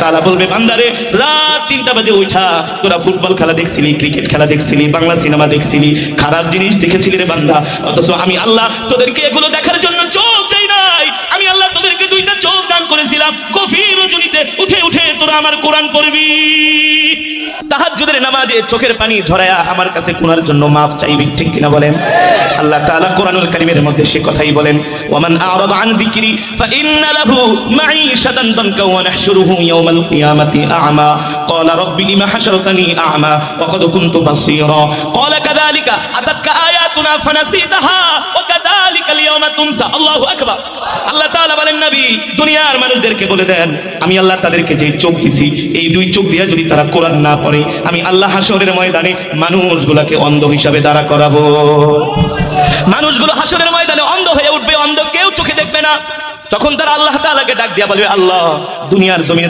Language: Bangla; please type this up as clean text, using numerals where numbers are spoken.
তাআলা বলবে বান্দারে রাত 3টা বাজে উঠা তোরা ফুটবল খেলা দেখছিলি, ক্রিকেট খেলা দেখছিলি, বাংলা সিনেমা দেখছিলি, খারাপ জিনিস দেখেছিলি রে বান্দা, অথচ আমি আল্লাহ তোদেরকে এগুলো দেখার জন্য চোখ দেই নাই। আমি আল্লাহ তোদেরকে 2টা চোখ দান করেছিলাম, গভীর রজনীতে উঠে উঠে তোরা আমার কোরআন পড়বি। তাহাজ্জুদের নামাজে চোখের পানি ঝরায়া আমার কাছে গুনার জন্য মাফ চাইবি, ঠিক কিনা বলেন? আল্লাহ তাআলা কোরআনুল কারীমের মধ্যে সে কথাই বলেন, ওয়ামান আ'রাদা আন যিকরি ফাইন্না লাহু মাঈশাতান দানকা ওয়া নাহশুরুহু ইয়াওমাল কিয়ামাতি আ'মা ক্বালা রাব্বি লিমা হাশারতানি আ'মা ওয়া ক্বাদ কুনতু বাসীরা ক্বালা কাযালিকা আতাতকা আয়াতুনা ফানাসিতাহা ওয়া কাযালিকাল ইয়াওমা তুনসা। আল্লাহু আকবার। আল্লাহ তাআলা বলেন নবী দুনিয়ার মানুষদেরকে বলে দেন আমি আল্লাহ তাদেরকে যে চোখ দিছি এই 2 চোখ দিয়ে যদি তারা কোরআন না পড়ে আমি আল্লাহ হাসরের ময়দানে মানুষগুলোকে অন্ধ হিসাবে দাঁড়া করাবো। মানুষগুলো হাসরের ময়দানে অন্ধ হয়ে উঠবে, অন্ধ কেউ চোখে দেখবে না। তখন তারা আল্লাহ তাআলাকে ডাক দিয়া বলবে আল্লাহ দুনিয়ার জমিনে